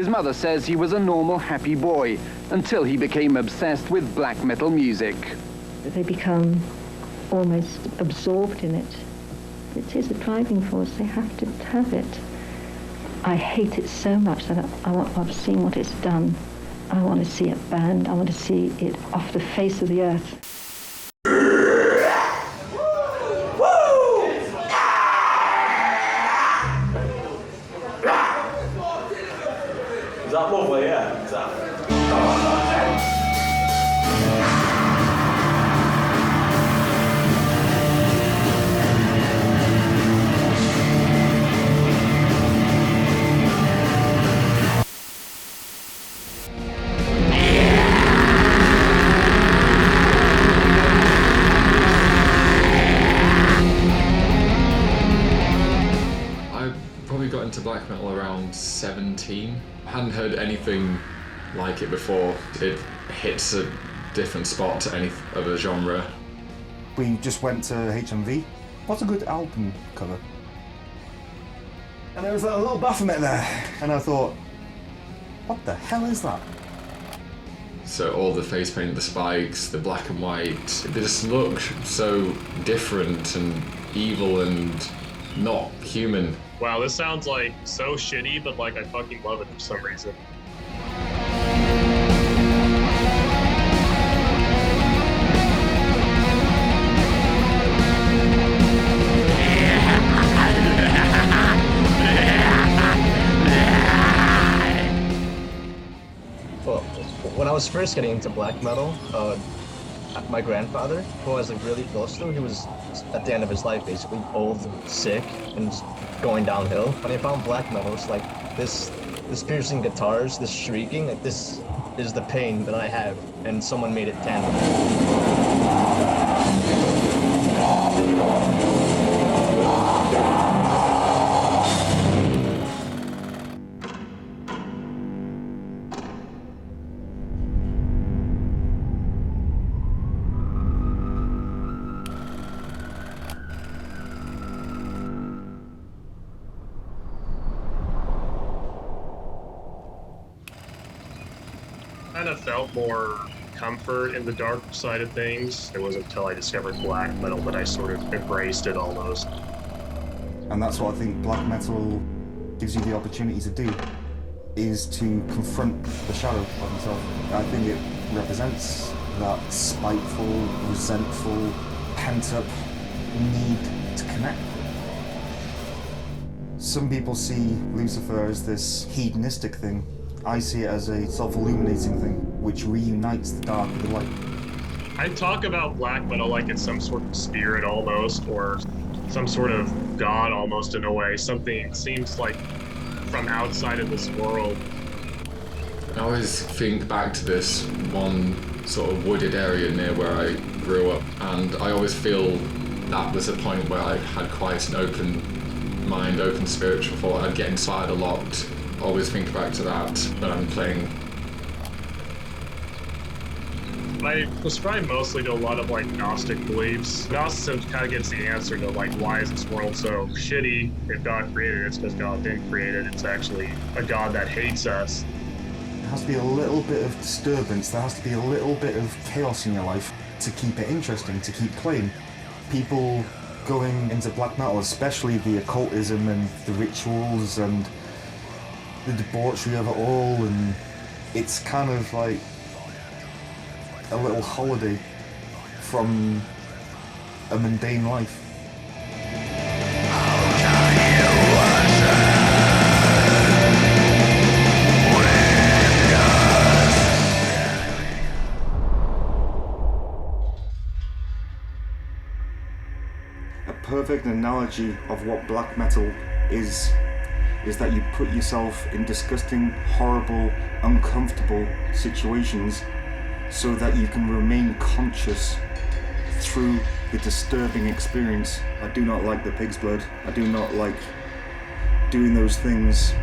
His mother says he was a normal, happy boy until he became obsessed with black metal music. They become almost absorbed in it. It is a driving force. They have to have it. I hate it so much that I've seen what it's done. I want to see it banned. I want to see it off the face of the earth. Is that lovely? Yeah, exactly. Got into black metal around 17. I hadn't heard anything like it before. It hits a different spot to any other genre. We just went to HMV. What's a good album cover? And there was a little Baphomet there, and I thought, what the hell is that? So all the face paint, the spikes, the black and white, they just look so different and evil and not human. Wow, this sounds like so shitty, but like I fucking love it for some reason. Well, when I was first getting into black metal, my grandfather, who I was like really close to, he was at the end of his life, basically old, sick, and going downhill. When I found black metal, it's like this piercing guitars, this shrieking, like this is the pain that I have, and someone made it tangible. Kind of felt more comfort in the dark side of things. It wasn't until I discovered black metal that I sort of embraced it almost. And that's what I think black metal gives you the opportunity to do, is to confront the shadow of yourself. I think it represents that spiteful, resentful, pent-up need to connect. Some people see Lucifer as this hedonistic thing. I see it as a self-illuminating thing, which reunites the dark with the light. I talk about black metal like it's some sort of spirit almost, or some sort of god almost in a way. Something seems like from outside of this world. I always think back to this one sort of wooded area near where I grew up, and I always feel that was a point where I had quite an open mind, open spiritual thought. I'd get inspired a lot. Always think back to that when I'm playing. I prescribe mostly to a lot of like Gnostic beliefs. Gnosticism kind of gives the answer to like, why is this world so shitty? If God created it, it's because God didn't create it. It's actually a God that hates us. There has to be a little bit of disturbance, there has to be a little bit of chaos in your life to keep it interesting, to keep playing. People going into black metal, especially the occultism and the rituals and the debauchery of it all, and it's kind of like a little holiday from a mundane life. A perfect analogy of what black metal is that you put yourself in disgusting, horrible, uncomfortable situations so that you can remain conscious through the disturbing experience. I do not like the pig's blood. I do not like doing those things.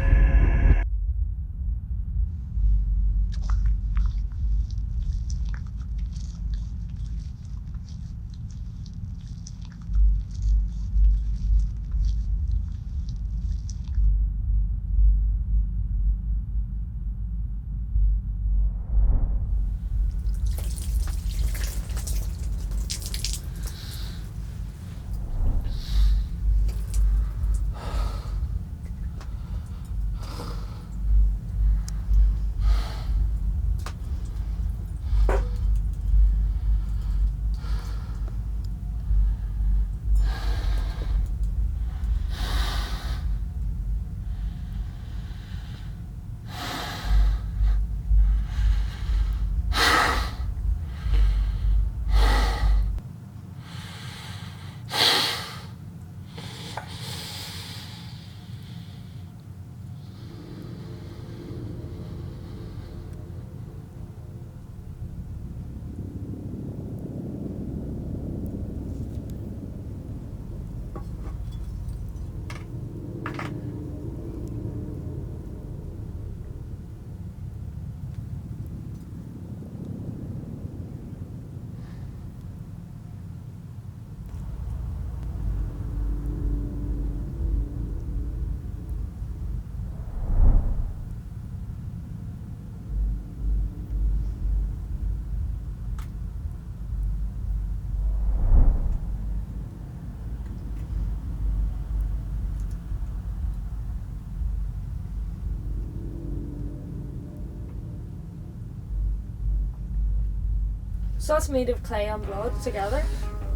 So that's made of clay and blood together.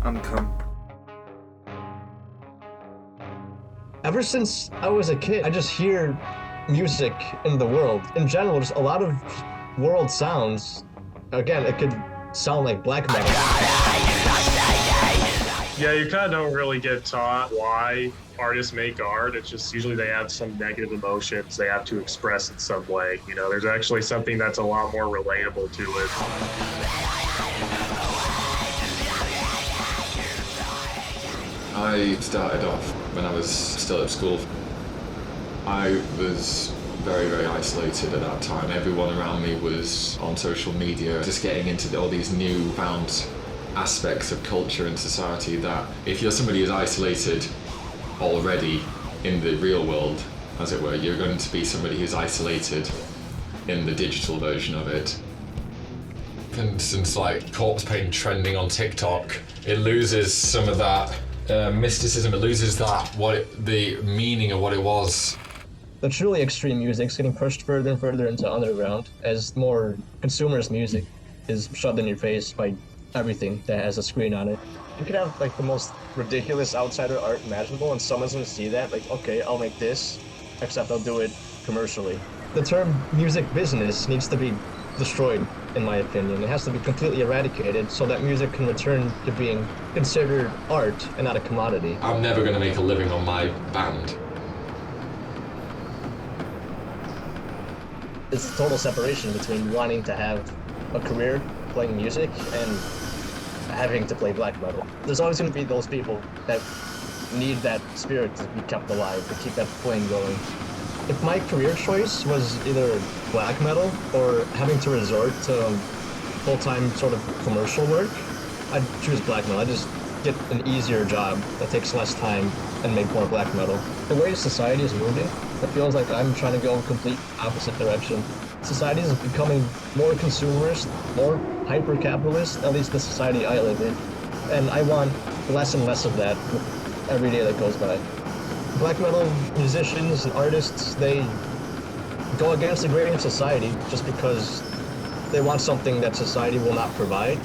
And cum. Ever since I was a kid, I just hear music in the world. In general, just a lot of world sounds. Again, it could sound like black metal. Yeah, you kind of don't really get taught why artists make art. It's just usually they have some negative emotions they have to express in some way. You know, there's actually something that's a lot more relatable to it. I started off when I was still at school. I was very, very isolated at that time. Everyone around me was on social media, just getting into all these newfound aspects of culture and society that if you're somebody who's isolated already in the real world, as it were, you're going to be somebody who's isolated in the digital version of it. And since like corpse paint trending on TikTok, it loses some of that mysticism. It loses the meaning of what it was. The truly extreme music's getting pushed further and further into underground as more consumerist music is shoved in your face by everything that has a screen on it. You could have like the most ridiculous outsider art imaginable and someone's gonna see that, like, okay, I'll make this, except I'll do it commercially. The term music business needs to be destroyed, in my opinion. It has to be completely eradicated so that music can return to being considered art and not a commodity. I'm never going to make a living on my band. It's total separation between wanting to have a career playing music and having to play black metal. There's always going to be those people that need that spirit to be kept alive, to keep that flame going. If my career choice was either black metal or having to resort to full-time sort of commercial work, I'd choose black metal. I'd just get an easier job that takes less time and make more black metal. The way society is moving, it feels like I'm trying to go in complete opposite direction. Society is becoming more consumerist, more hyper-capitalist, at least the society I live in. And I want less and less of that with every day that goes by. Black metal musicians and artists, they go against the grain of society just because they want something that society will not provide.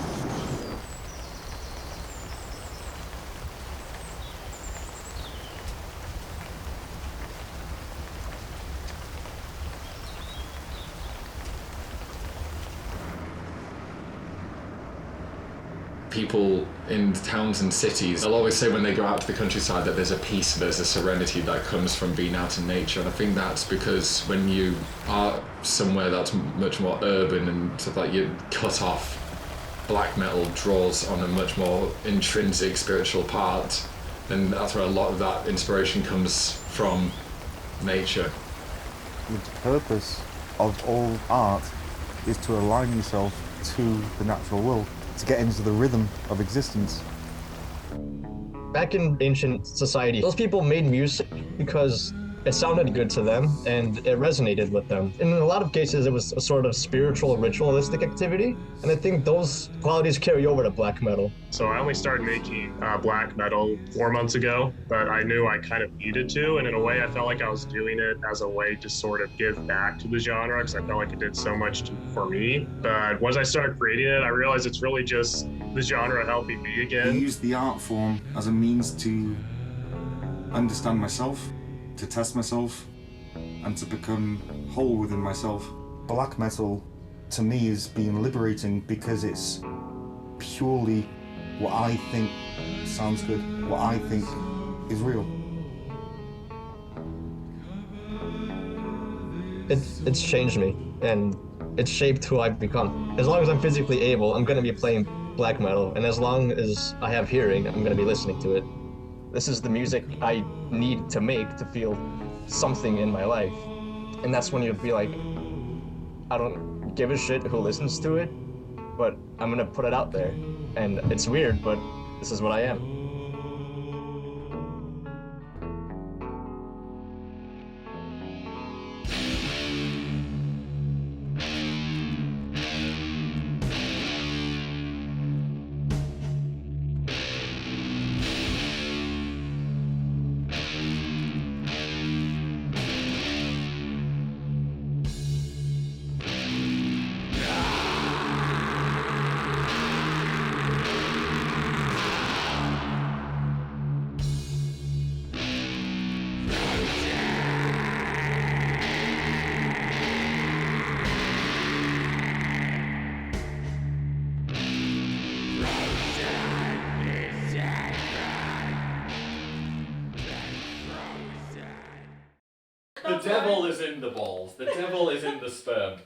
People in towns and cities, they'll always say when they go out to the countryside that there's a peace, there's a serenity that comes from being out in nature. And I think that's because when you are somewhere that's much more urban and stuff like you cut off, black metal draws on a much more intrinsic spiritual part. And that's where a lot of that inspiration comes from nature. The purpose of all art is to align yourself to the natural world, to get into the rhythm of existence. Back in ancient society, those people made music because it sounded good to them and it resonated with them. In a lot of cases, it was a sort of spiritual, ritualistic activity, and I think those qualities carry over to black metal. So I only started making black metal 4 months ago, but I knew I kind of needed to, and in a way I felt like I was doing it as a way to sort of give back to the genre, because I felt like it did so much for me. But once I started creating it, I realized it's really just the genre helping me I again. use the art form as a means to understand myself, to test myself, and to become whole within myself. Black metal, to me, is being liberating because it's purely what I think sounds good, what I think is real. It's changed me, and it's shaped who I've become. As long as I'm physically able, I'm gonna be playing black metal, and as long as I have hearing, I'm gonna be listening to it. This is the music I need to make to feel something in my life. And that's when you'd be like, I don't give a shit who listens to it, but I'm gonna put it out there. And it's weird, but this is what I am. The devil is in the balls. The devil is in the sperm.